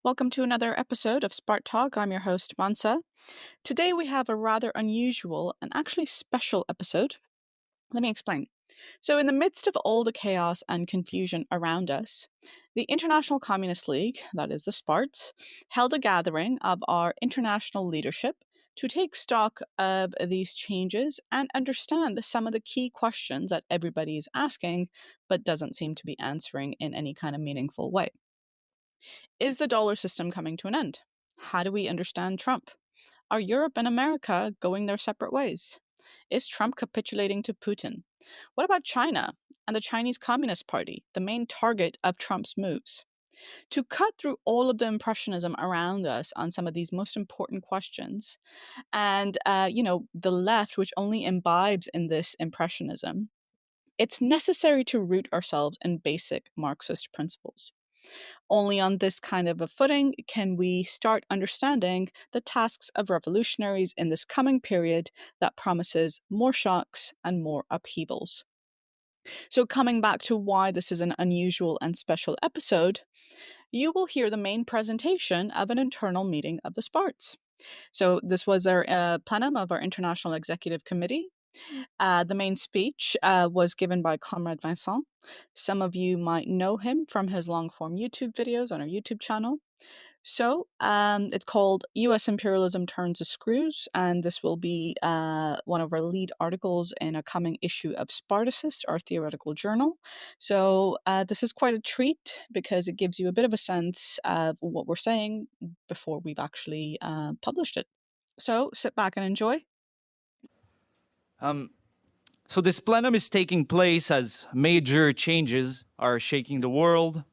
Welcome to another episode of Spart Talk. I'm your host, Mansa. Today we have a rather unusual and actually special episode. Let me explain. So, in the midst of all the chaos and confusion around us, the International Communist League, that is the Sparts, held a gathering of our international leadership to take stock of these changes and understand some of the key questions that everybody is asking but doesn't seem to be answering in any kind of meaningful way. Is the dollar system coming to an end? How do we understand Trump? Are Europe and America going their separate ways? Is Trump capitulating to Putin? What about China and the Chinese Communist Party, the main target of Trump's moves? To cut through all of the impressionism around us on some of these most important questions, and the left, which only imbibes in this impressionism, it's necessary to root ourselves in basic Marxist principles. Only on this kind of a footing can we start understanding the tasks of revolutionaries in this coming period that promises more shocks and more upheavals. So, coming back to why this is an unusual and special episode, you will hear the main presentation of an internal meeting of the Sparts. So, this was our plenum of our International Executive Committee. The main speech was given by Comrade Vincent. Some of you might know him from his long form YouTube videos on our YouTube channel. So it's called US Imperialism Turns the Screws, and this will be one of our lead articles in a coming issue of Spartacist, our theoretical journal. So this is quite a treat because it gives you a bit of a sense of what we're saying before we've actually published it. So sit back and enjoy. So this plenum is taking place as major changes are shaking the world.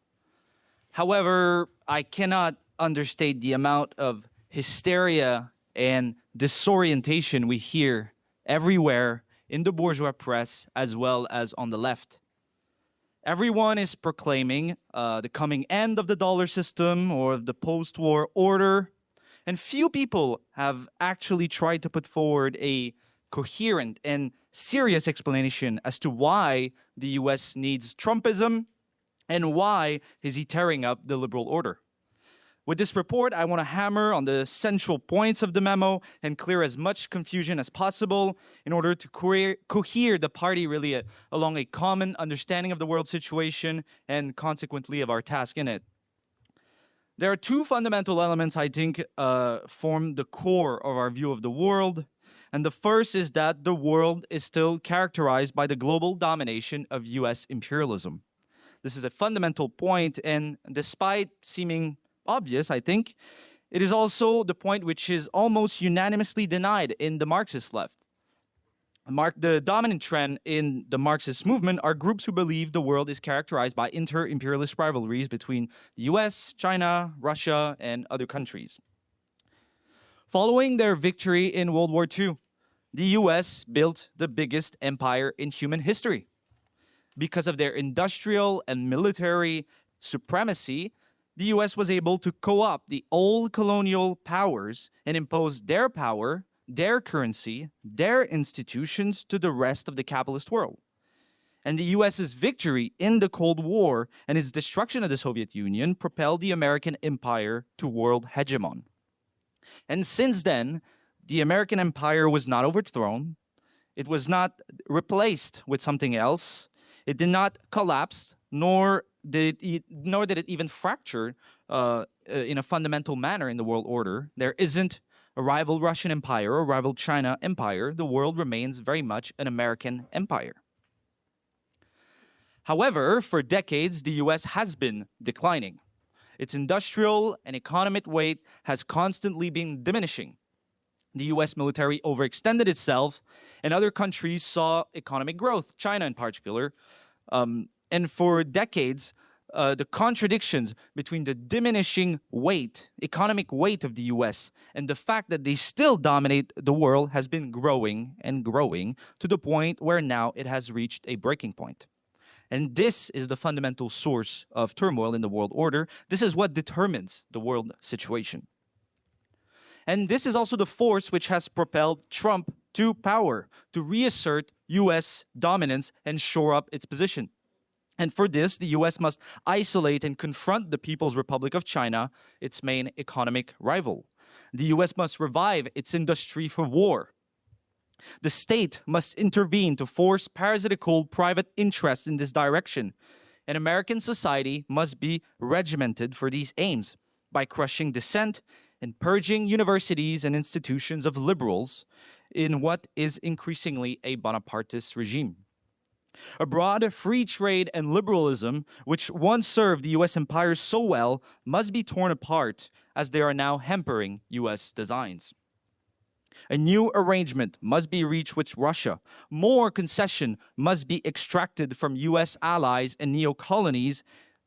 However, I cannot understate the amount of hysteria and disorientation we hear everywhere in the bourgeois press as well as on the left. Everyone is proclaiming the coming end of the dollar system or the post-war order, and few people have actually tried to put forward a coherent and serious explanation as to why the US needs Trumpism and why is he tearing up the liberal order. With this report, I want to hammer on the central points of the memo and clear as much confusion as possible in order to cohere the party really along a common understanding of the world situation and consequently of our task in it. There are two fundamental elements I think form the core of our view of the world. And the first is that the world is still characterized by the global domination of US imperialism. This is a fundamental point, and despite seeming obvious, I think, it is also the point which is almost unanimously denied in the Marxist left. The dominant trend in the Marxist movement are groups who believe the world is characterized by inter-imperialist rivalries between the US, China, Russia, and other countries. Following their victory in World War II, the US built the biggest empire in human history. Because of their industrial and military supremacy, the US was able to co-opt the old colonial powers and impose their power, their currency, their institutions to the rest of the capitalist world. And the US's victory in the Cold War and its destruction of the Soviet Union propelled the American empire to world hegemon. And since then, the American empire was not overthrown. It was not replaced with something else. It did not collapse, nor did it even fracture in a fundamental manner in the world order. There isn't a rival Russian empire or rival China empire. The world remains very much an American empire. However, for decades, the US has been declining. Its industrial and economic weight has constantly been diminishing. The US military overextended itself, and other countries saw economic growth, China in particular. And for decades, the contradictions between the diminishing weight, economic weight of the US, and the fact that they still dominate the world has been growing and growing to the point where now it has reached a breaking point. And this is the fundamental source of turmoil in the world order. This is what determines the world situation. And this is also the force which has propelled Trump to power, to reassert US dominance and shore up its position. And for this, the US must isolate and confront the People's Republic of China, its main economic rival. The US must revive its industry for war. The state must intervene to force parasitical private interests in this direction. And American society must be regimented for these aims by crushing dissent and purging universities and institutions of liberals in what is increasingly a Bonapartist regime. A broad free trade and liberalism, which once served the US empire so well, must be torn apart as they are now hampering US designs. A new arrangement must be reached with Russia. More concession must be extracted from US allies and neo-colonies.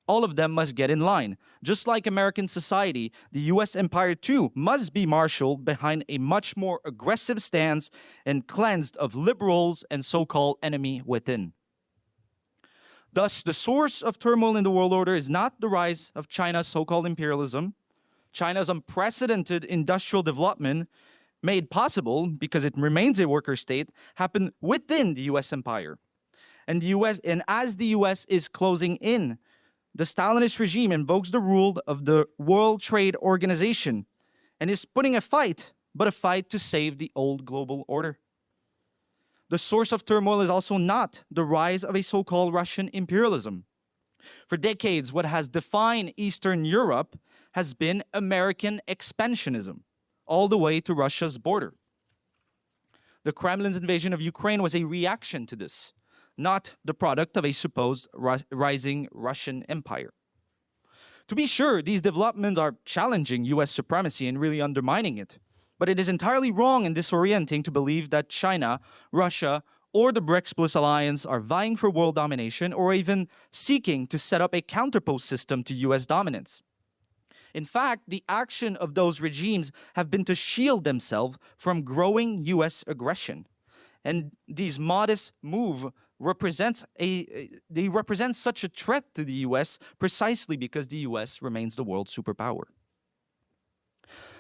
All of them must get in line. Just like American society, the US empire too must be marshaled behind a much more aggressive stance and cleansed of liberals and so-called enemy within. Thus, the source of turmoil in the world order is not the rise of China's so-called imperialism. China's unprecedented industrial development, made possible because it remains a worker state, happened within the US empire. And as the US is closing in, the Stalinist regime invokes the rule of the World Trade Organization and is putting a fight to save the old global order. The source of turmoil is also not the rise of a so-called Russian imperialism. For decades, what has defined Eastern Europe has been American expansionism, all the way to Russia's border. The Kremlin's invasion of Ukraine was a reaction to this, not the product of a supposed rising Russian empire. To be sure, these developments are challenging US supremacy and really undermining it. But it is entirely wrong and disorienting to believe that China, Russia, or the BRICS Plus alliance are vying for world domination or even seeking to set up a counterpost system to US dominance. In fact, the action of those regimes have been to shield themselves from growing US aggression. And these modest moves represent such a threat to the US precisely because the US remains the world superpower.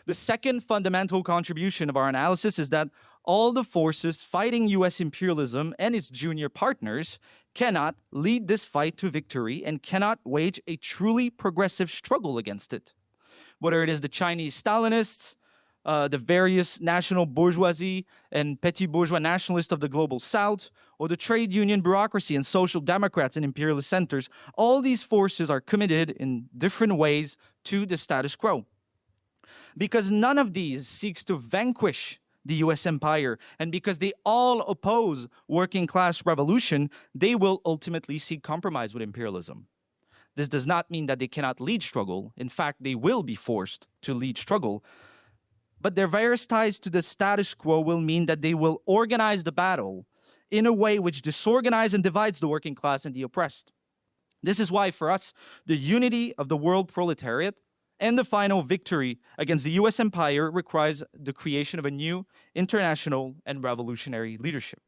The second fundamental contribution of our analysis is that all the forces fighting US imperialism and its junior partners cannot lead this fight to victory and cannot wage a truly progressive struggle against it. Whether it is the Chinese Stalinists, the various national bourgeoisie and petit bourgeois nationalists of the global South, or the trade union bureaucracy and social democrats in imperialist centers, all these forces are committed in different ways to the status quo. Because none of these seeks to vanquish the US empire, and because they all oppose working class revolution, they will ultimately seek compromise with imperialism. This does not mean that they cannot lead struggle. In fact, they will be forced to lead struggle. But their various ties to the status quo will mean that they will organize the battle in a way which disorganizes and divides the working class and the oppressed. This is why, for us, the unity of the world proletariat and the final victory against the US empire requires the creation of a new international and revolutionary leadership.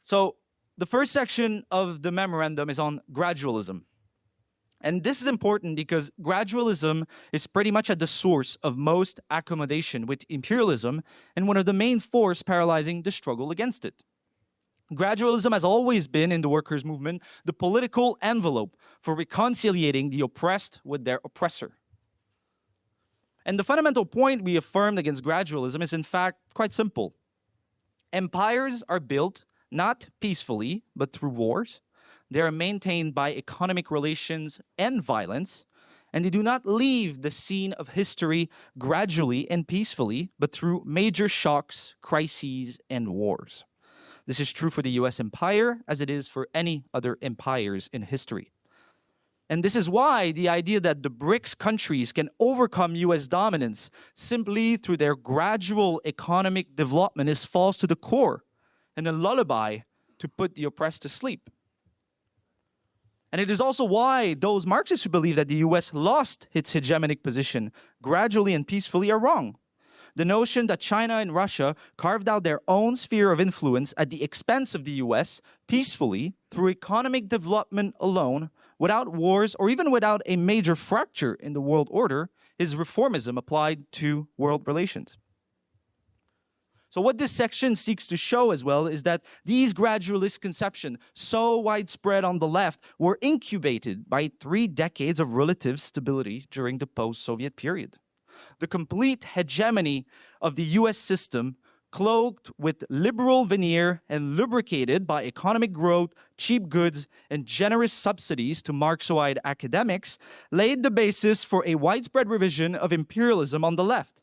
So, the first section of the memorandum is on gradualism. And this is important because gradualism is pretty much at the source of most accommodation with imperialism and one of the main forces paralyzing the struggle against it. Gradualism has always been, in the workers' movement, the political envelope for reconciliating the oppressed with their oppressor. And the fundamental point we affirmed against gradualism is, in fact, quite simple. Empires are built not peacefully, but through wars. They are maintained by economic relations and violence, and they do not leave the scene of history gradually and peacefully, but through major shocks, crises, and wars. This is true for the US empire as it is for any other empires in history. And this is why the idea that the BRICS countries can overcome US dominance simply through their gradual economic development is false to the core and a lullaby to put the oppressed to sleep. And it is also why those Marxists who believe that the US lost its hegemonic position gradually and peacefully are wrong. The notion that China and Russia carved out their own sphere of influence at the expense of the US peacefully through economic development alone, without wars or even without a major fracture in the world order, is reformism applied to world relations. So what this section seeks to show as well is that these gradualist conceptions, so widespread on the left, were incubated by 3 decades of relative stability during the post-Soviet period. The complete hegemony of the US system, cloaked with liberal veneer and lubricated by economic growth, cheap goods, and generous subsidies to Marxoid academics, laid the basis for a widespread revision of imperialism on the left.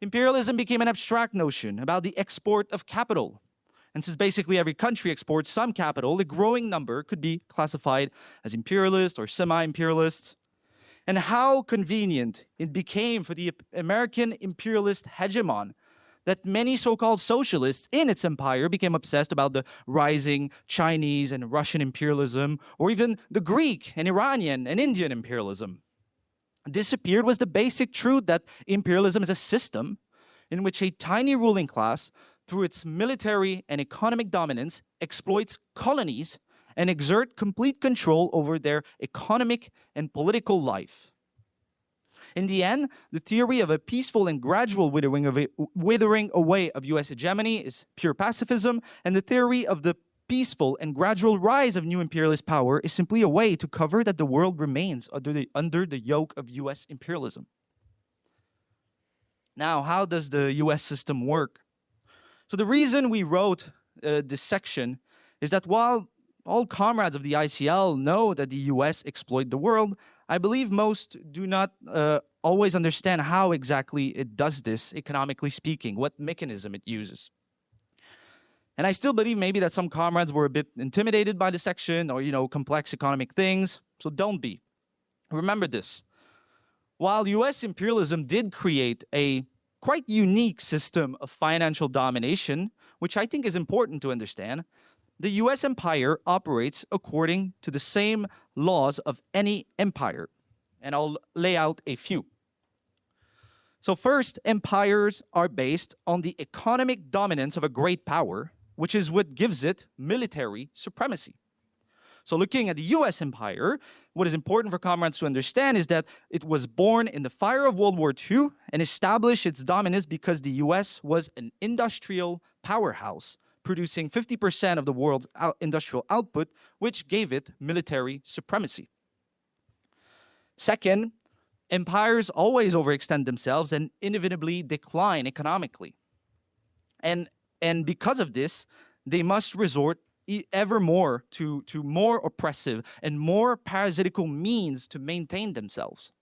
Imperialism became an abstract notion about the export of capital. And since basically every country exports some capital, a growing number could be classified as imperialist or semi-imperialist. And how convenient it became for the American imperialist hegemon that many so-called socialists in its empire became obsessed about the rising Chinese and Russian imperialism, or even the Greek and Iranian and Indian imperialism. Disappeared was the basic truth that imperialism is a system in which a tiny ruling class, through its military and economic dominance, exploits colonies and exert complete control over their economic and political life. In the end, the theory of a peaceful and gradual withering away of US hegemony is pure pacifism, and the theory of the peaceful and gradual rise of new imperialist power is simply a way to cover that the world remains under the yoke of US imperialism. Now, how does the US system work? So the reason we wrote this section is that while all comrades of the ICL know that the US exploit the world, I believe most do not always understand how exactly it does this, economically speaking, what mechanism it uses. And I still believe maybe that some comrades were a bit intimidated by the section or, complex economic things. So don't be. Remember this. While US imperialism did create a quite unique system of financial domination, which I think is important to understand, the US empire operates according to the same laws of any empire. And I'll lay out a few. So first, empires are based on the economic dominance of a great power, which is what gives it military supremacy. So looking at the US empire, what is important for comrades to understand is that it was born in the fire of World War II and established its dominance because the US was an industrial powerhouse, producing 50% of the world's industrial output, which gave it military supremacy. Second, empires always overextend themselves and inevitably decline economically. And because of this, they must resort ever more to more oppressive and more parasitical means to maintain themselves.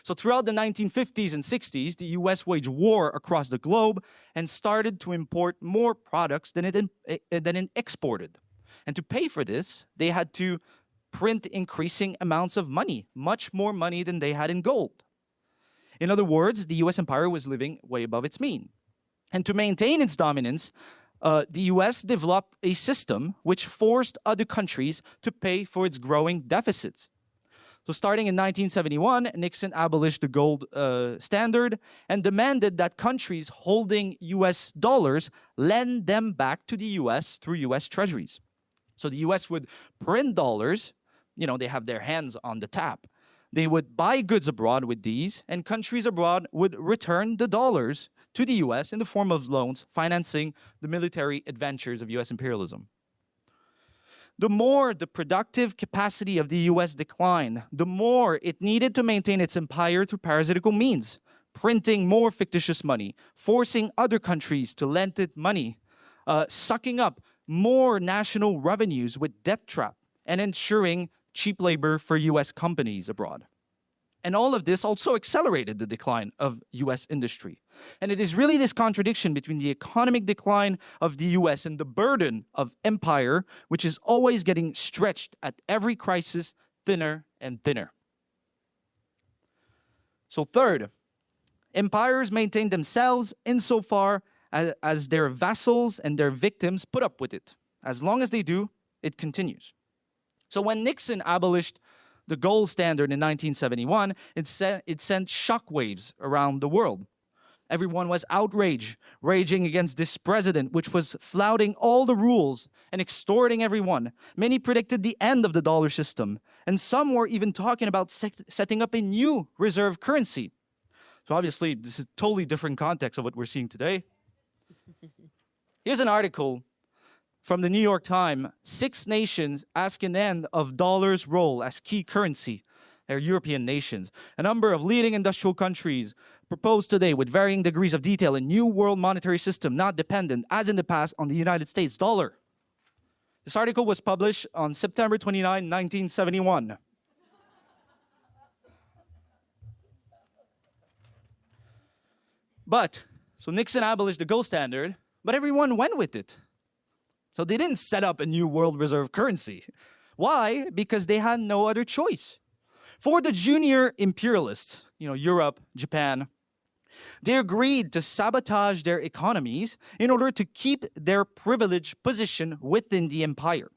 So throughout the 1950s and 60s, the US waged war across the globe and started to import more products than it exported. And to pay for this, they had to print increasing amounts of money, much more money than they had in gold. In other words, the US empire was living way above its mean. And to maintain its dominance, the US developed a system which forced other countries to pay for its growing deficits. So starting in 1971, Nixon abolished the gold standard and demanded that countries holding US dollars lend them back to the US through US treasuries. So the US would print dollars, they have their hands on the tap. They would buy goods abroad with these, and countries abroad would return the dollars to the US in the form of loans, financing the military adventures of US imperialism. The more the productive capacity of the US declined, the more it needed to maintain its empire through parasitical means, printing more fictitious money, forcing other countries to lend it money, sucking up more national revenues with debt trap, and ensuring cheap labor for US companies abroad. And all of this also accelerated the decline of US industry. And it is really this contradiction between the economic decline of the US and the burden of empire, which is always getting stretched at every crisis thinner and thinner. So third, empires maintain themselves insofar as their vassals and their victims put up with it. As long as they do, it continues. So when Nixon abolished the gold standard in 1971, it sent shockwaves around the world. Everyone was outraged, raging against this president, which was flouting all the rules and extorting everyone. Many predicted the end of the dollar system, and some were even talking about setting up a new reserve currency. So obviously, this is a totally different context of what we're seeing today. Here's an article from the New York Times. 6 nations ask an end of dollar's role as key currency. They're European nations. A number of leading industrial countries propose today, with varying degrees of detail, a new world monetary system not dependent, as in the past, on the United States dollar. This article was published on September 29, 1971. So Nixon abolished the gold standard, but everyone went with it. So they didn't set up a new world reserve currency. Why? Because they had no other choice. For the junior imperialists, Europe, Japan, they agreed to sabotage their economies in order to keep their privileged position within the empire.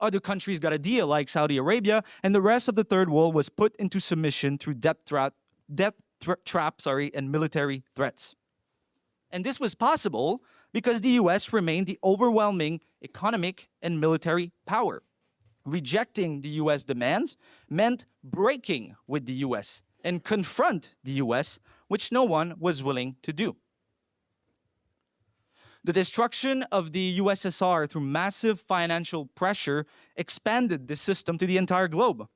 Other countries got a deal, like Saudi Arabia, and the rest of the Third World was put into submission through debt traps and military threats. And this was possible because the US remained the overwhelming economic and military power. Rejecting the US demands meant breaking with the US and confront the US, which no one was willing to do. The destruction of the USSR through massive financial pressure expanded the system to the entire globe.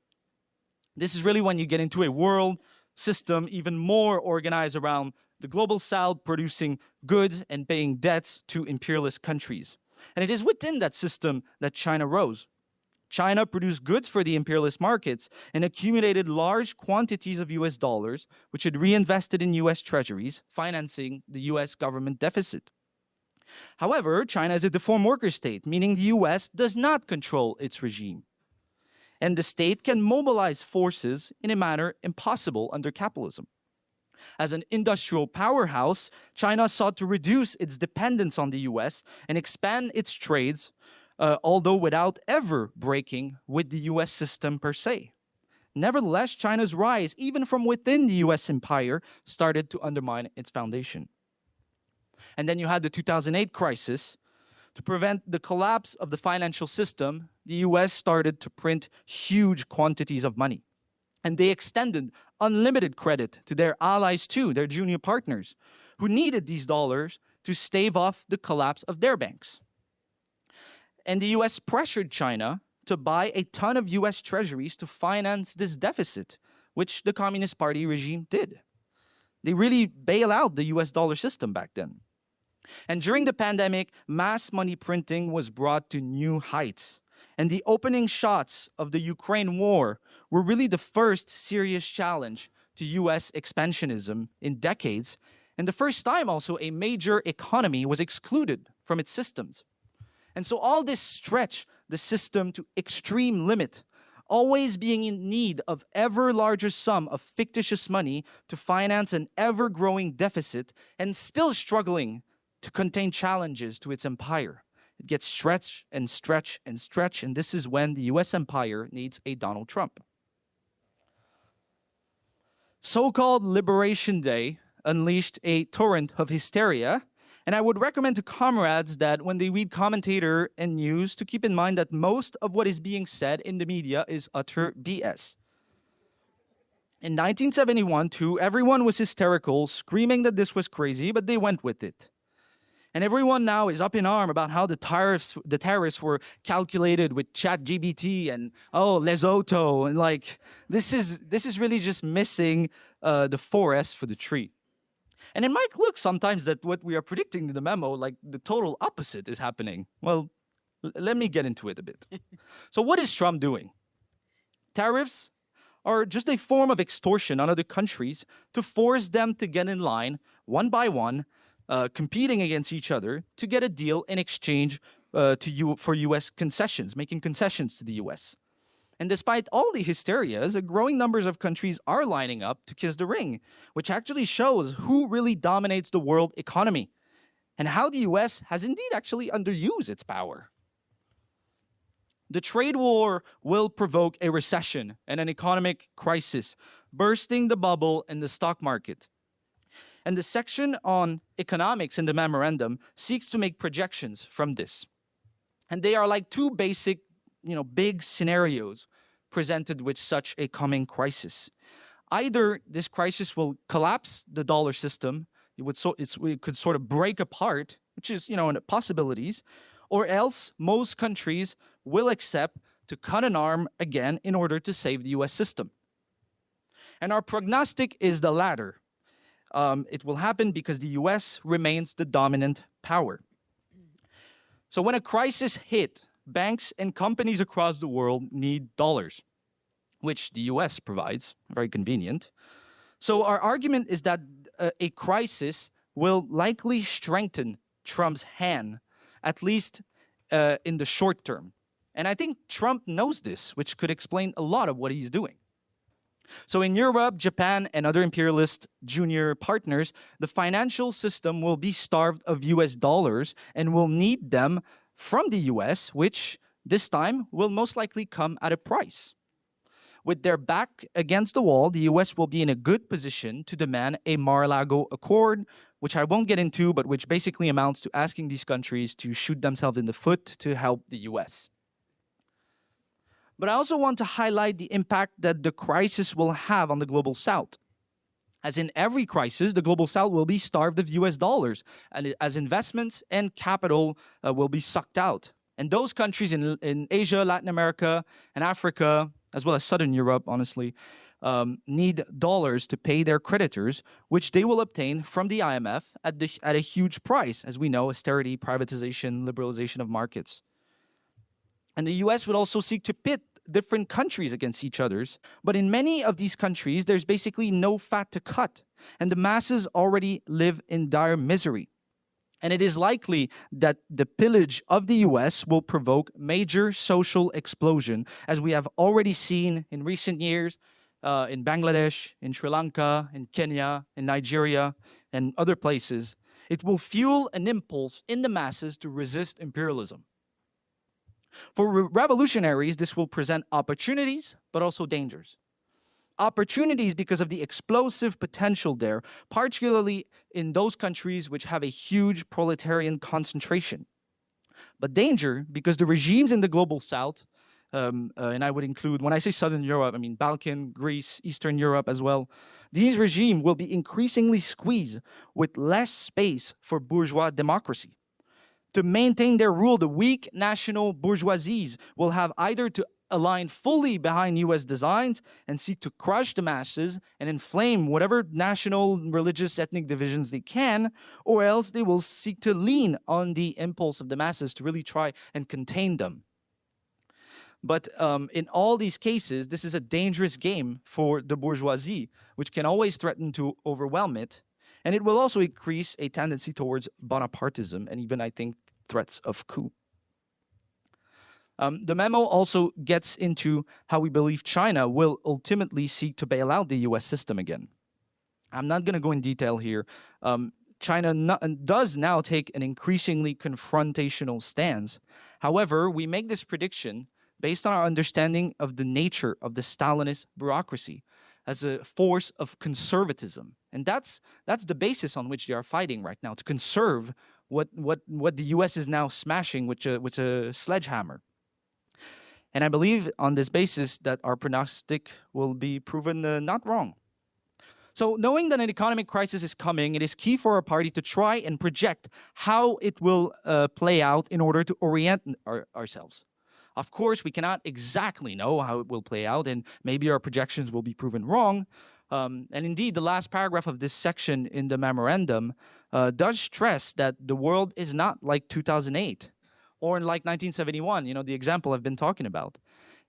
This is really when you get into a world system even more organized around the global south producing goods and paying debts to imperialist countries. And it is within that system that China rose. China produced goods for the imperialist markets and accumulated large quantities of US dollars, which it reinvested in US treasuries, financing the US government deficit. However, China is a deformed worker state, meaning the US does not control its regime. And the state can mobilize forces in a manner impossible under capitalism. As an industrial powerhouse, China sought to reduce its dependence on the US and expand its trades, although without ever breaking with the US system per se. Nevertheless, China's rise, even from within the US empire, started to undermine its foundation. And then you had the 2008 crisis. To prevent the collapse of the financial system, the US started to print huge quantities of money. And they extended unlimited credit to their allies too, their junior partners, who needed these dollars to stave off the collapse of their banks. And the US pressured China to buy a ton of US treasuries to finance this deficit, which the Communist Party regime did. They really bailed out the US dollar system back then. And during the pandemic, mass money printing was brought to new heights. And the opening shots of the Ukraine war were really the first serious challenge to US expansionism in decades, and the first time also a major economy was excluded from its systems. And so all this stretched the system to extreme limit, always being in need of ever larger sum of fictitious money to finance an ever-growing deficit, and still struggling to contain challenges to its empire. It gets stretched and stretched and stretched, and this is when the US empire needs a Donald Trump. So-called Liberation Day unleashed a torrent of hysteria, and I would recommend to comrades that when they read commentator and news to keep in mind that most of what is being said in the media is utter BS. In 1971, too, everyone was hysterical, screaming that this was crazy, but they went with it. And everyone now is up in arms about how the tariffs were calculated with ChatGPT and Lesotho, and this is really just missing the forest for the tree. And it might look sometimes that what we are predicting in the memo, the total opposite is happening. Well, let me get into it a bit. So what is Trump doing? Tariffs are just a form of extortion on other countries to force them to get in line one by one, competing against each other to get a deal in exchange for U.S. concessions, making concessions to the U.S. And despite all the hysterias, a growing numbers of countries are lining up to kiss the ring, which actually shows who really dominates the world economy and how the U.S. has indeed actually underused its power. The trade war will provoke a recession and an economic crisis, bursting the bubble in the stock market. And the section on economics in the memorandum seeks to make projections from this. And they are like two basic, big scenarios presented with such a coming crisis. Either this crisis will collapse the dollar system, it could sort of break apart, which is, possibilities, or else most countries will accept to cut an arm again in order to save the US system. And our prognostic is the latter. It will happen because the US remains the dominant power. So when a crisis hit, banks and companies across the world need dollars, which the US provides, very convenient. So our argument is that a crisis will likely strengthen Trump's hand, at least in the short term. And I think Trump knows this, which could explain a lot of what he's doing. So in Europe, Japan, and other imperialist junior partners, the financial system will be starved of US dollars and will need them from the US, which this time will most likely come at a price. With their back against the wall, the US will be in a good position to demand a Mar-a-Lago Accord, which I won't get into, but which basically amounts to asking these countries to shoot themselves in the foot to help the US. But I also want to highlight the impact that the crisis will have on the global south. As in every crisis, the global south will be starved of US dollars, and as investments and capital will be sucked out. And those countries in Asia, Latin America, and Africa, as well as Southern Europe, honestly, need dollars to pay their creditors, which they will obtain from the IMF at a huge price, as we know, austerity, privatization, liberalization of markets. And the US would also seek to pit different countries against each other. But in many of these countries, there's basically no fat to cut, and the masses already live in dire misery. And it is likely that the pillage of the US will provoke major social explosion, as we have already seen in recent years in Bangladesh, in Sri Lanka, in Kenya, in Nigeria, and other places. It will fuel an impulse in the masses to resist imperialism. For revolutionaries, this will present opportunities, but also dangers. Opportunities because of the explosive potential there, particularly in those countries which have a huge proletarian concentration. But danger because the regimes in the global south, and I would include, when I say Southern Europe, I mean Balkan, Greece, Eastern Europe as well, these regimes will be increasingly squeezed with less space for bourgeois democracy. To maintain their rule, the weak national bourgeoisies will have either to align fully behind US designs and seek to crush the masses and inflame whatever national, religious, ethnic divisions they can, or else they will seek to lean on the impulse of the masses to really try and contain them. But in all these cases, this is a dangerous game for the bourgeoisie, which can always threaten to overwhelm it. And it will also increase a tendency towards Bonapartism and even, I think, threats of coup. The memo also gets into how we believe China will ultimately seek to bail out the US system again. I'm not going to go in detail here. China does now take an increasingly confrontational stance. However, we make this prediction based on our understanding of the nature of the Stalinist bureaucracy as a force of conservatism. And that's the basis on which they are fighting right now, to conserve what the US is now smashing with a sledgehammer. And I believe on this basis that our prognostic will be proven not wrong. So knowing that an economic crisis is coming, it is key for our party to try and project how it will play out in order to orient ourselves. Of course, we cannot exactly know how it will play out, and maybe our projections will be proven wrong. And indeed, the last paragraph of this section in the memorandum does stress that the world is not like 2008 or like 1971, the example I've been talking about.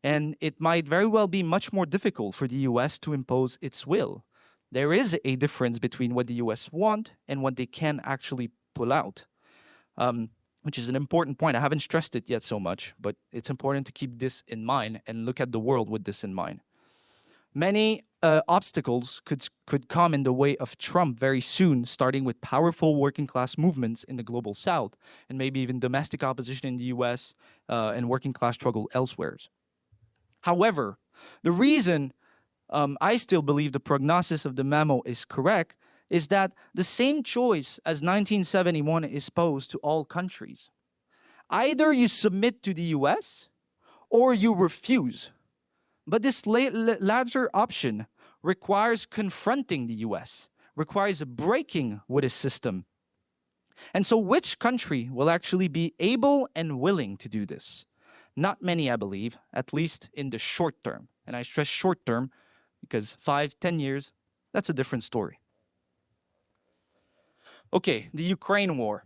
And it might very well be much more difficult for the US to impose its will. There is a difference between what the US want and what they can actually pull out, which is an important point. I haven't stressed it yet so much, but it's important to keep this in mind and look at the world with this in mind. Many obstacles could come in the way of Trump very soon, starting with powerful working class movements in the global south, and maybe even domestic opposition in the US and working class struggle elsewhere. However, the reason I still believe the prognosis of the memo is correct is that the same choice as 1971 is posed to all countries. Either you submit to the US or you refuse. But this latter option requires confronting the US requires breaking with his system. And so which country will actually be able and willing to do this? Not many, I believe, at least in the short term. And I stress short term because 5, 10 years, that's a different story. Okay, the Ukraine war.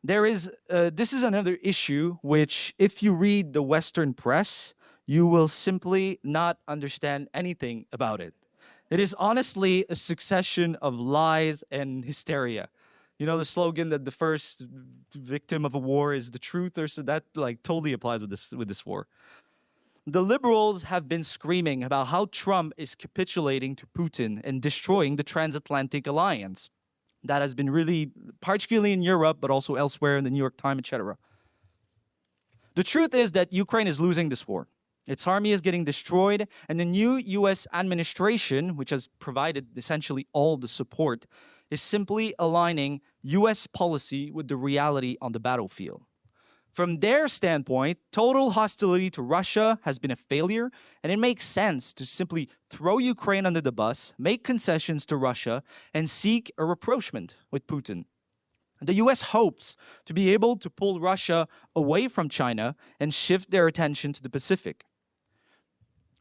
This is another issue which, if you read the Western press, you will simply not understand anything about it. It is honestly a succession of lies and hysteria. You know the slogan that the first victim of a war is the truth, or so that like totally applies with this war. The liberals have been screaming about how Trump is capitulating to Putin and destroying the transatlantic alliance. That has been really, particularly in Europe, but also elsewhere in the New York Times, etc. The truth is that Ukraine is losing this war. Its army is getting destroyed, and the new U.S. administration, which has provided essentially all the support, is simply aligning U.S. policy with the reality on the battlefield. From their standpoint, total hostility to Russia has been a failure, and it makes sense to simply throw Ukraine under the bus, make concessions to Russia, and seek a rapprochement with Putin. The US hopes to be able to pull Russia away from China and shift their attention to the Pacific.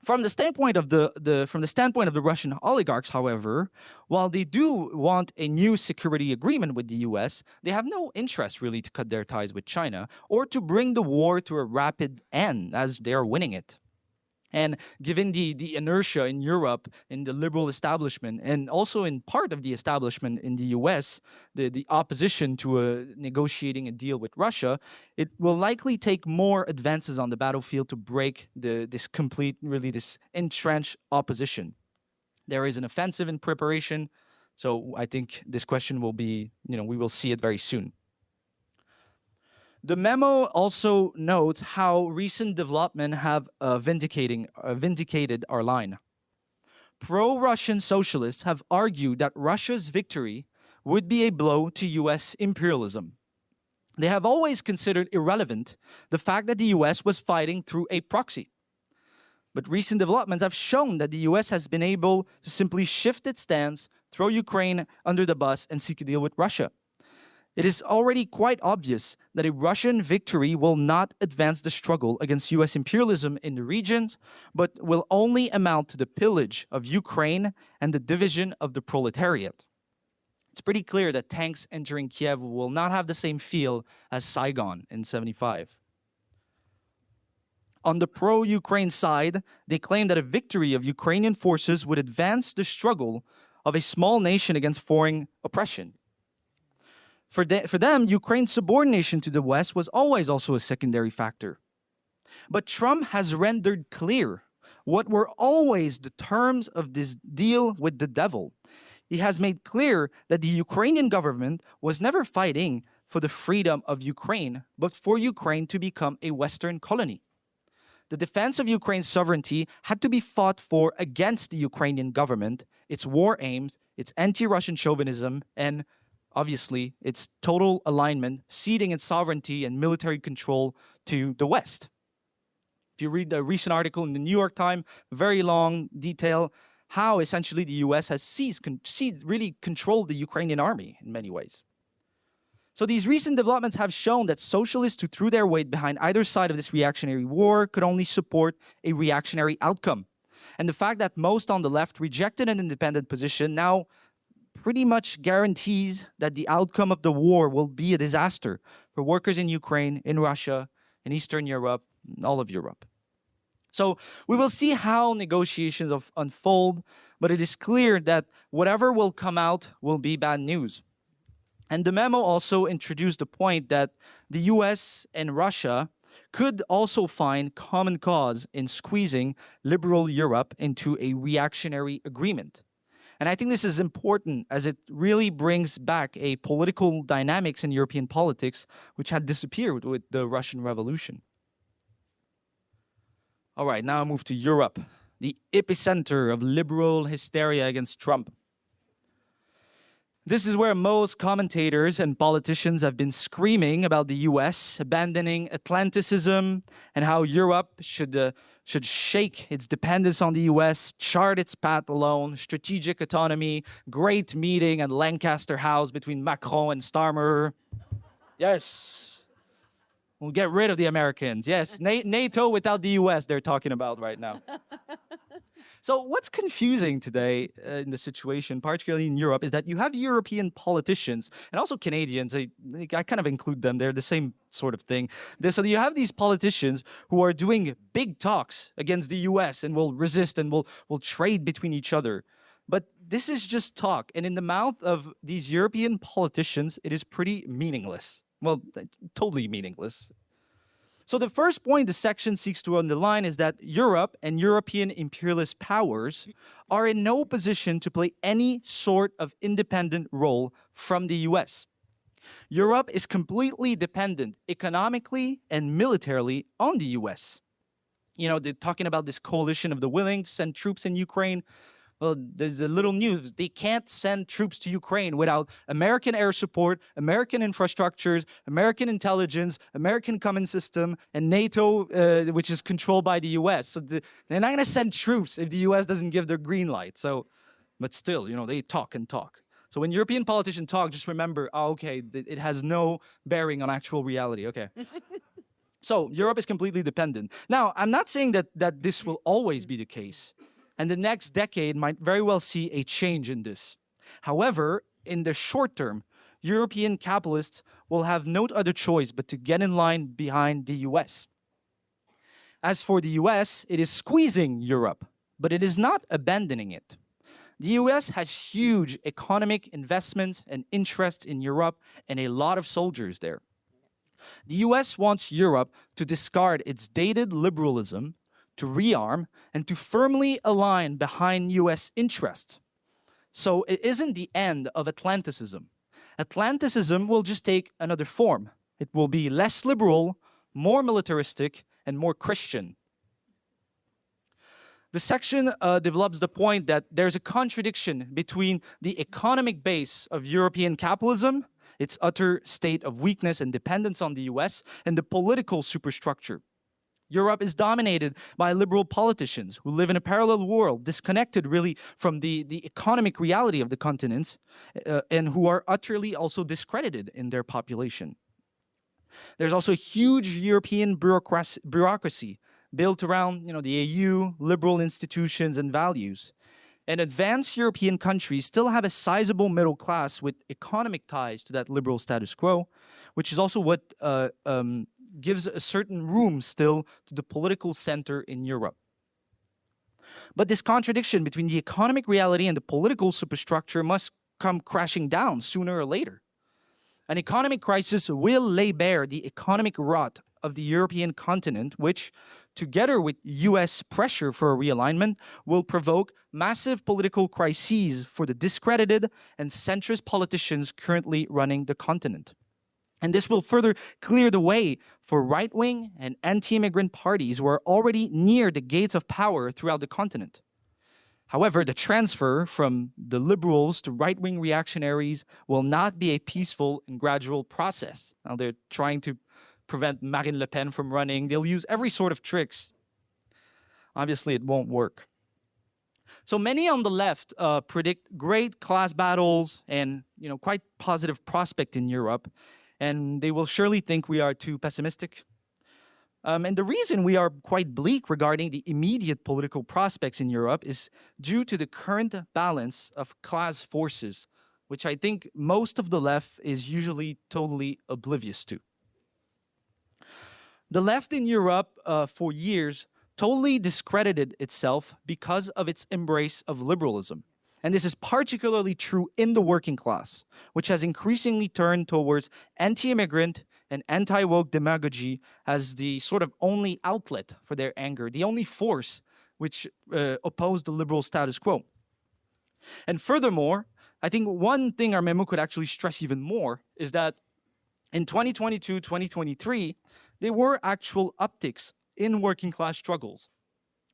From the standpoint of the Russian oligarchs, however, while they do want a new security agreement with the US, they have no interest really to cut their ties with China or to bring the war to a rapid end as they are winning it. And given the inertia in Europe, in the liberal establishment, and also in part of the establishment in the US, the opposition to negotiating a deal with Russia, it will likely take more advances on the battlefield to break this entrenched opposition. There is an offensive in preparation, so I think this question will be, we will see it very soon. The memo also notes how recent development have vindicated our line. Pro-Russian socialists have argued that Russia's victory would be a blow to U.S. imperialism. They have always considered irrelevant the fact that the U.S. was fighting through a proxy. But recent developments have shown that the U.S. has been able to simply shift its stance, throw Ukraine under the bus, and seek a deal with Russia. It is already quite obvious that a Russian victory will not advance the struggle against U.S. imperialism in the region, but will only amount to the pillage of Ukraine and the division of the proletariat. It's pretty clear that tanks entering Kiev will not have the same feel as Saigon in 1975. On the pro-Ukraine side, they claim that a victory of Ukrainian forces would advance the struggle of a small nation against foreign oppression. For them, Ukraine's subordination to the West was always also a secondary factor. But Trump has rendered clear what were always the terms of this deal with the devil. He has made clear that the Ukrainian government was never fighting for the freedom of Ukraine, but for Ukraine to become a Western colony. The defense of Ukraine's sovereignty had to be fought for against the Ukrainian government, its war aims, its anti-Russian chauvinism, and obviously, its total alignment, ceding its sovereignty and military control to the West. If you read the recent article in the New York Times, very long detail, how essentially the U.S. has really controlled the Ukrainian army in many ways. So these recent developments have shown that socialists who threw their weight behind either side of this reactionary war could only support a reactionary outcome. And the fact that most on the left rejected an independent position now pretty much guarantees that the outcome of the war will be a disaster for workers in Ukraine, in Russia, in Eastern Europe, all of Europe. So we will see how negotiations unfold, but it is clear that whatever will come out will be bad news. And the memo also introduced the point that the US and Russia could also find common cause in squeezing liberal Europe into a reactionary agreement. And I think this is important as it really brings back a political dynamics in European politics which had disappeared with the Russian Revolution. All right, now I move to Europe, the epicenter of liberal hysteria against Trump. This is where most commentators and politicians have been screaming about the US abandoning Atlanticism and how Europe should should shake its dependence on the US, chart its path alone, strategic autonomy, great meeting at Lancaster House between Macron and Starmer. Yes. We'll get rid of the Americans. Yes. NATO without the US, they're talking about right now. So what's confusing today in the situation, particularly in Europe, is that you have European politicians and also Canadians. I kind of include them. They're the same sort of thing. So you have these politicians who are doing big talks against the U.S. and will resist and will trade between each other. But this is just talk. And in the mouth of these European politicians, it is pretty meaningless. Well, totally meaningless. So the first point the section seeks to underline is that Europe and European imperialist powers are in no position to play any sort of independent role from the US. Europe is completely dependent economically and militarily on the US. You know, they're talking about this coalition of the willing to send troops in Ukraine. Well, there's a little news. They can't send troops to Ukraine without American air support, American infrastructures, American intelligence, American common system, and NATO, which is controlled by the U.S. So they're not going to send troops if the U.S. doesn't give their green light. So, but still, you know, they talk and talk. So when European politicians talk, just remember, okay, it has no bearing on actual reality. Okay. So Europe is completely dependent. Now, I'm not saying that this will always be the case. And the next decade might very well see a change in this. However, in the short term, European capitalists will have no other choice but to get in line behind the US. As for the US, it is squeezing Europe, but it is not abandoning it. The US has huge economic investments and interest in Europe and a lot of soldiers there. The US wants Europe to discard its dated liberalism, to rearm, and to firmly align behind US interests. So it isn't the end of Atlanticism. Atlanticism will just take another form. It will be less liberal, more militaristic, and more Christian. The section develops the point that there's a contradiction between the economic base of European capitalism, its utter state of weakness and dependence on the US, and the political superstructure. Europe is dominated by liberal politicians who live in a parallel world, disconnected really from the economic reality of the continents, and who are utterly also discredited in their population. There's also a huge European bureaucracy built around the EU, liberal institutions and values. And advanced European countries still have a sizable middle class with economic ties to that liberal status quo, which is also what gives a certain room still to the political center in Europe. But this contradiction between the economic reality and the political superstructure must come crashing down sooner or later. An economic crisis will lay bare the economic rot of the European continent, which, together with US pressure for a realignment, will provoke massive political crises for the discredited and centrist politicians currently running the continent. And this will further clear the way for right-wing and anti-immigrant parties who are already near the gates of power throughout the continent. However, the transfer from the liberals to right-wing reactionaries will not be a peaceful and gradual process. Now, they're trying to prevent Marine Le Pen from running. They'll use every sort of tricks. Obviously, it won't work. So many on the left predict great class battles and quite positive prospect in Europe. And they will surely think we are too pessimistic. And the reason we are quite bleak regarding the immediate political prospects in Europe is due to the current balance of class forces, which I think most of the left is usually totally oblivious to. The left in Europe for years totally discredited itself because of its embrace of liberalism. And this is particularly true in the working class, which has increasingly turned towards anti-immigrant and anti-woke demagogy as the sort of only outlet for their anger, the only force which opposed the liberal status quo. And furthermore, I think one thing our memo could actually stress even more is that in 2022, 2023, there were actual upticks in working class struggles,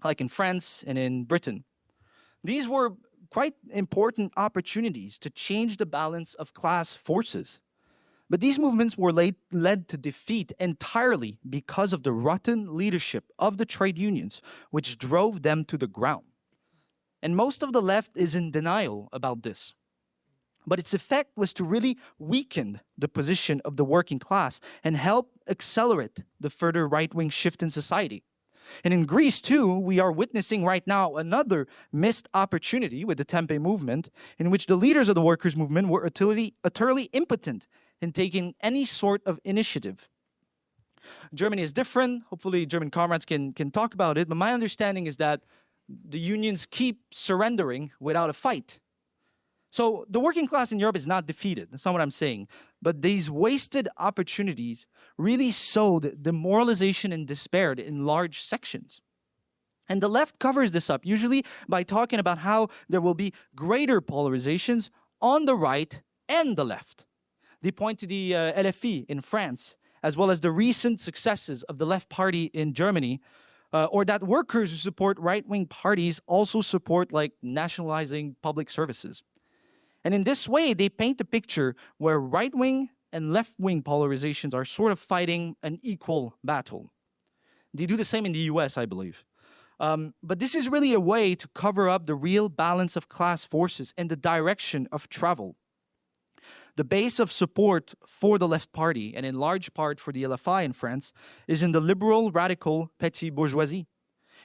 like in France and in Britain. These were quite important opportunities to change the balance of class forces. But these movements were led to defeat entirely because of the rotten leadership of the trade unions, which drove them to the ground. And most of the left is in denial about this. But its effect was to really weaken the position of the working class and help accelerate the further right-wing shift in society. And in Greece, too, we are witnessing right now another missed opportunity with the Tempe movement, in which the leaders of the workers' movement were utterly impotent in taking any sort of initiative. Germany is different. Hopefully, German comrades can talk about it. But my understanding is that the unions keep surrendering without a fight. So the working class in Europe is not defeated. That's not what I'm saying. But these wasted opportunities really sowed demoralization and despair in large sections. And the left covers this up, usually by talking about how there will be greater polarizations on the right and the left. They point to the LFI in France, as well as the recent successes of the left party in Germany, or that workers who support right-wing parties also support like nationalizing public services. And in this way, they paint a picture where right-wing and left-wing polarizations are sort of fighting an equal battle. They do the same in the US, I believe. But this is really a way to cover up the real balance of class forces and the direction of travel. The base of support for the left party, and in large part for the LFI in France, is in the liberal, radical, petit bourgeoisie.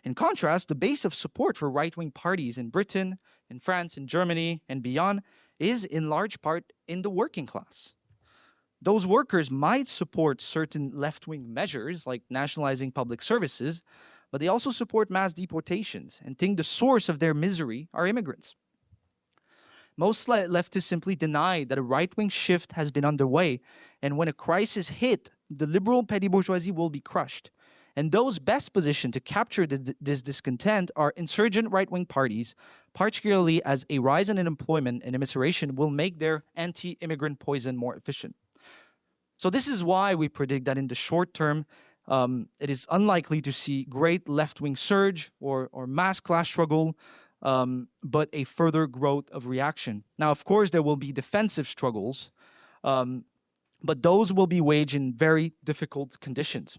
In contrast, the base of support for right-wing parties in Britain, in France, in Germany, and beyond is in large part in the working class. Those workers might support certain left-wing measures like nationalizing public services, but they also support mass deportations and think the source of their misery are immigrants. Most leftists simply deny that a right-wing shift has been underway, and when a crisis hit, the liberal petty bourgeoisie will be crushed. And those best positioned to capture this discontent are insurgent right-wing parties, particularly as a rise in unemployment and immiseration will make their anti-immigrant poison more efficient. So this is why we predict that in the short term, it is unlikely to see great left-wing surge or mass class struggle, but a further growth of reaction. Now, of course, there will be defensive struggles, but those will be waged in very difficult conditions.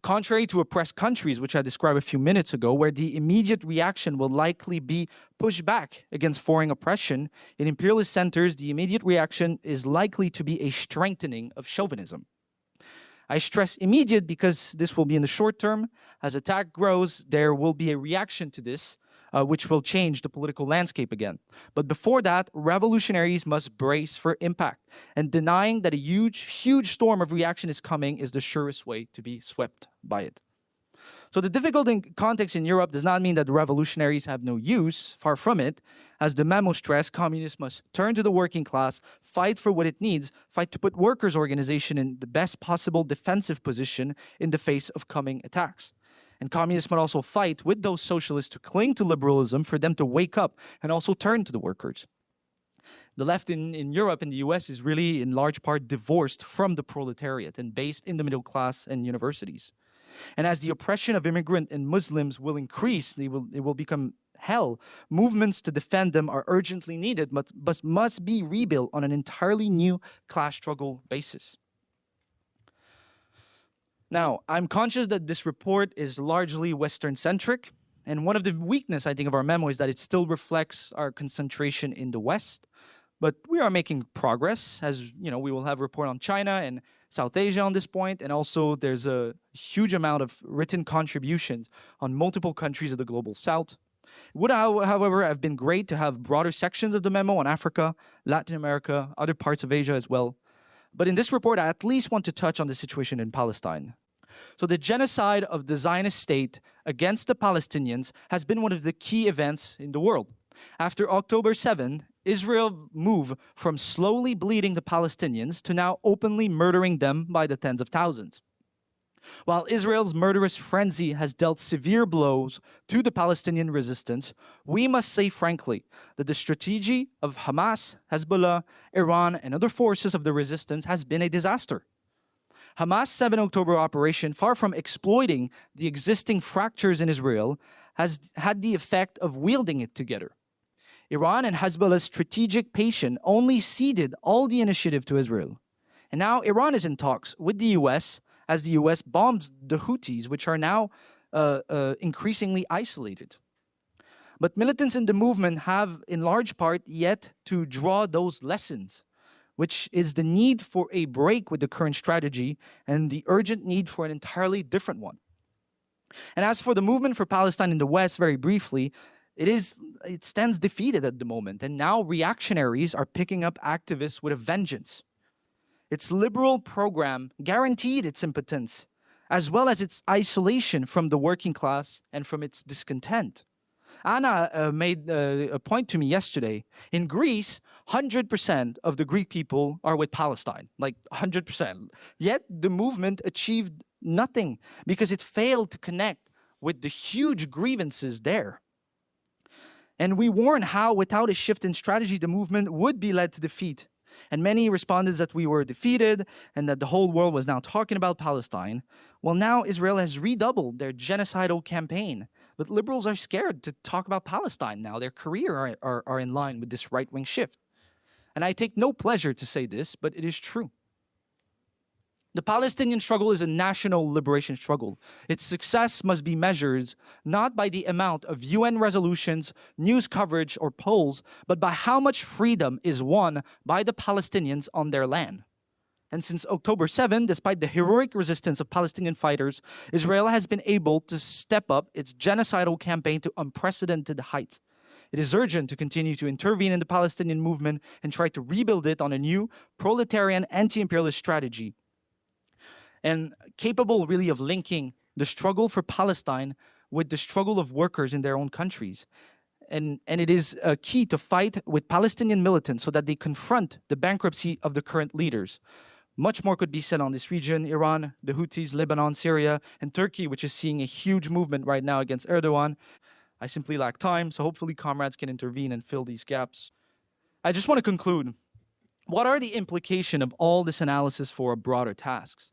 Contrary to oppressed countries, which I described a few minutes ago, where the immediate reaction will likely be push back against foreign oppression, in imperialist centers, the immediate reaction is likely to be a strengthening of chauvinism. I stress immediate because this will be in the short term. As attack grows, there will be a reaction to this, which will change the political landscape again. But before that, revolutionaries must brace for impact. And denying that a huge storm of reaction is coming is the surest way to be swept by it. So the difficult context in Europe does not mean that the revolutionaries have no use. Far from it. As the memo stressed, communists must turn to the working class, fight for what it needs, fight to put workers' organization in the best possible defensive position in the face of coming attacks. And communists must also fight with those socialists to cling to liberalism for them to wake up and also turn to the workers. The left in Europe and the US is really in large part divorced from the proletariat and based in the middle class and universities. And as the oppression of immigrant and Muslims will increase, it will become hell. Movements to defend them are urgently needed, but must be rebuilt on an entirely new class struggle basis. Now, I'm conscious that this report is largely Western-centric, and one of the weaknesses, I think, of our memo is that it still reflects our concentration in the West. But we are making progress, as you know, we will have a report on China and South Asia on this point, and also there's a huge amount of written contributions on multiple countries of the global South. It would, however, have been great to have broader sections of the memo on Africa, Latin America, other parts of Asia as well. But in this report, I at least want to touch on the situation in Palestine. So the genocide of the Zionist state against the Palestinians has been one of the key events in the world. After October 7, Israel moved from slowly bleeding the Palestinians to now openly murdering them by the tens of thousands. While Israel's murderous frenzy has dealt severe blows to the Palestinian resistance, we must say frankly that the strategy of Hamas, Hezbollah, Iran, and other forces of the resistance has been a disaster. Hamas' 7 October operation, far from exploiting the existing fractures in Israel, has had the effect of welding it together. Iran and Hezbollah's strategic patient only ceded all the initiative to Israel. And now Iran is in talks with the US as the US bombs the Houthis, which are now increasingly isolated. But militants in the movement have, in large part, yet to draw those lessons, which is the need for a break with the current strategy and the urgent need for an entirely different one. And as for the movement for Palestine in the West, very briefly, it stands defeated at the moment, and now reactionaries are picking up activists with a vengeance. Its liberal program guaranteed its impotence, as well as its isolation from the working class and from its discontent. Anna made a point to me yesterday. In Greece, 100% of the Greek people are with Palestine, like 100%. Yet the movement achieved nothing because it failed to connect with the huge grievances there. And we warned how, without a shift in strategy, the movement would be led to defeat. And many responded that we were defeated and that the whole world was now talking about Palestine. Well, now Israel has redoubled their genocidal campaign. But liberals are scared to talk about Palestine now. Their career are in line with this right-wing shift. And I take no pleasure to say this, but it is true. The Palestinian struggle is a national liberation struggle. Its success must be measured not by the amount of UN resolutions, news coverage, or polls, but by how much freedom is won by the Palestinians on their land. And since October 7, despite the heroic resistance of Palestinian fighters, Israel has been able to step up its genocidal campaign to unprecedented heights. It is urgent to continue to intervene in the Palestinian movement and try to rebuild it on a new proletarian anti-imperialist strategy, and capable really of linking the struggle for Palestine with the struggle of workers in their own countries. And it is key to fight with Palestinian militants so that they confront the bankruptcy of the current leaders. Much more could be said on this region: Iran, the Houthis, Lebanon, Syria, and Turkey, which is seeing a huge movement right now against Erdogan. I simply lack time, so hopefully comrades can intervene and fill these gaps. I just want to conclude. What are the implications of all this analysis for our broader tasks?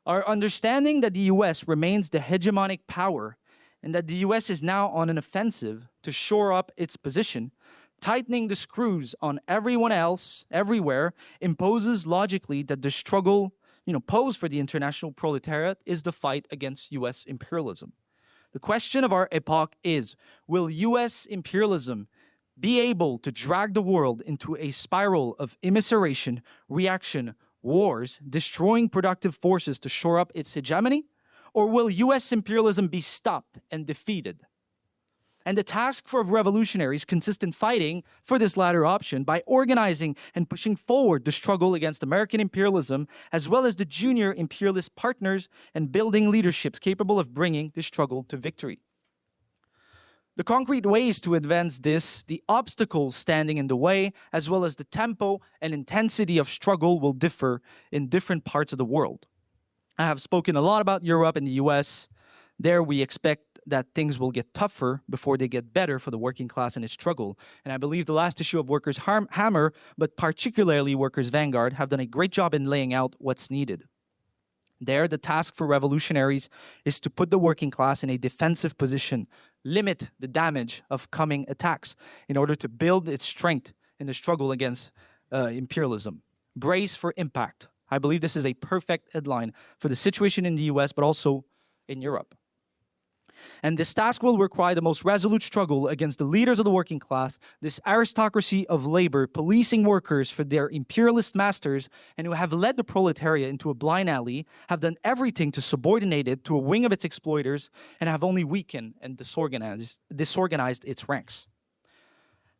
Our understanding that the US remains the hegemonic power and that the US is now on an offensive to shore up its position, tightening the screws on everyone else, everywhere, imposes logically that the struggle, posed for the international proletariat is the fight against US imperialism. The question of our epoch is, will US imperialism be able to drag the world into a spiral of immiseration, reaction, wars, destroying productive forces to shore up its hegemony? Or will US imperialism be stopped and defeated? And the task for revolutionaries consists in fighting for this latter option by organizing and pushing forward the struggle against American imperialism, as well as the junior imperialist partners, and building leaderships capable of bringing the struggle to victory. The concrete ways to advance this, the obstacles standing in the way, as well as the tempo and intensity of struggle will differ in different parts of the world. I have spoken a lot about Europe and the US. There we expect that things will get tougher before they get better for the working class and its struggle. And I believe the last issue of Workers' Hammer, but particularly Workers' Vanguard, have done a great job in laying out what's needed. There, the task for revolutionaries is to put the working class in a defensive position, limit the damage of coming attacks in order to build its strength in the struggle against imperialism. Brace for impact. I believe this is a perfect headline for the situation in the US, but also in Europe. And this task will require the most resolute struggle against the leaders of the working class, this aristocracy of labor policing workers for their imperialist masters, and who have led the proletariat into a blind alley, have done everything to subordinate it to a wing of its exploiters, and have only weakened and disorganized its ranks.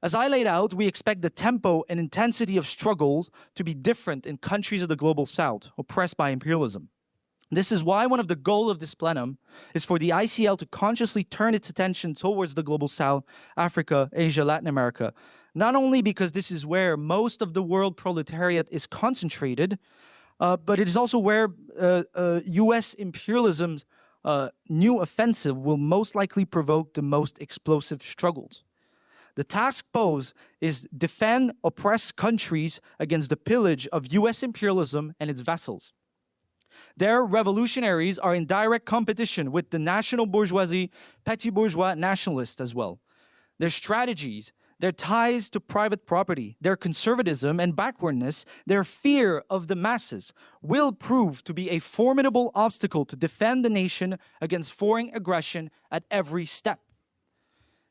As I laid out, we expect the tempo and intensity of struggles to be different in countries of the global south, oppressed by imperialism. This is why one of the goals of this plenum is for the ICL to consciously turn its attention towards the global south, Africa, Asia, Latin America, not only because this is where most of the world proletariat is concentrated, but it is also where U.S. imperialism's new offensive will most likely provoke the most explosive struggles. The task posed is defend oppressed countries against the pillage of U.S. imperialism and its vassals. Their revolutionaries are in direct competition with the national bourgeoisie, petty bourgeois nationalists as well. Their strategies, their ties to private property, their conservatism and backwardness, their fear of the masses will prove to be a formidable obstacle to defend the nation against foreign aggression at every step.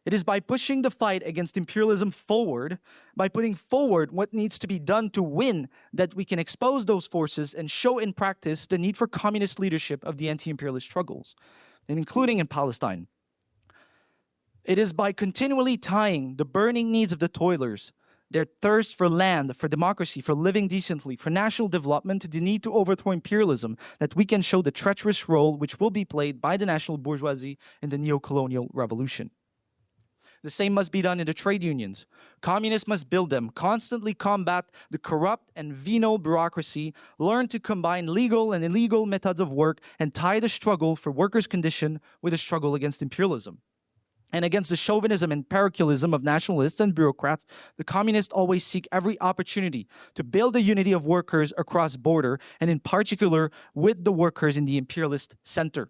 It is by pushing the fight against imperialism forward, by putting forward what needs to be done to win, that we can expose those forces and show in practice the need for communist leadership of the anti-imperialist struggles, and including in Palestine. It is by continually tying the burning needs of the toilers, their thirst for land, for democracy, for living decently, for national development, to the need to overthrow imperialism, that we can show the treacherous role which will be played by the national bourgeoisie in the neo-colonial revolution. The same must be done in the trade unions. Communists must build them, constantly combat the corrupt and venal bureaucracy, learn to combine legal and illegal methods of work, and tie the struggle for workers' condition with the struggle against imperialism. And against the chauvinism and parochialism of nationalists and bureaucrats, the communists always seek every opportunity to build a unity of workers across border, and in particular with the workers in the imperialist center.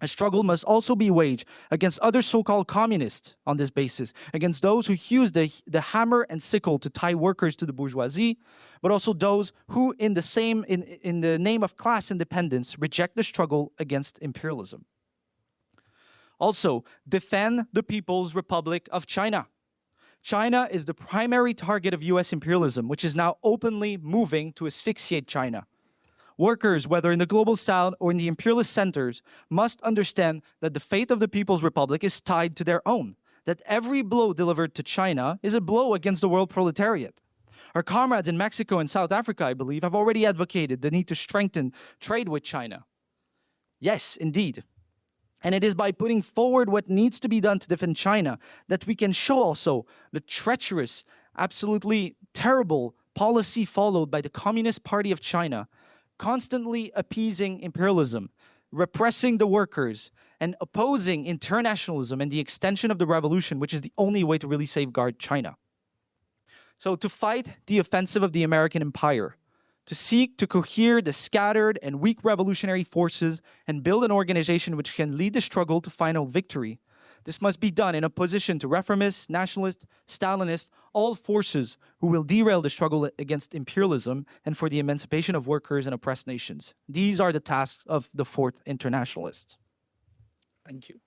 A struggle must also be waged against other so-called communists on this basis, against those who use the hammer and sickle to tie workers to the bourgeoisie, but also those who, in the name of class independence, reject the struggle against imperialism. Also, defend the People's Republic of China. China is the primary target of US imperialism, which is now openly moving to asphyxiate China. Workers, whether in the global south or in the imperialist centers, must understand that the fate of the People's Republic is tied to their own, that every blow delivered to China is a blow against the world proletariat. Our comrades in Mexico and South Africa, I believe, have already advocated the need to strengthen trade with China. Yes, indeed. And it is by putting forward what needs to be done to defend China that we can show also the treacherous, absolutely terrible policy followed by the Communist Party of China, constantly appeasing imperialism, repressing the workers, and opposing internationalism and the extension of the revolution, which is the only way to really safeguard China. So to fight the offensive of the American empire, to seek to cohere the scattered and weak revolutionary forces and build an organization which can lead the struggle to final victory, this must be done in opposition to reformists, nationalists, Stalinists, all forces who will derail the struggle against imperialism and for the emancipation of workers and oppressed nations. These are the tasks of the Fourth Internationalist. Thank you.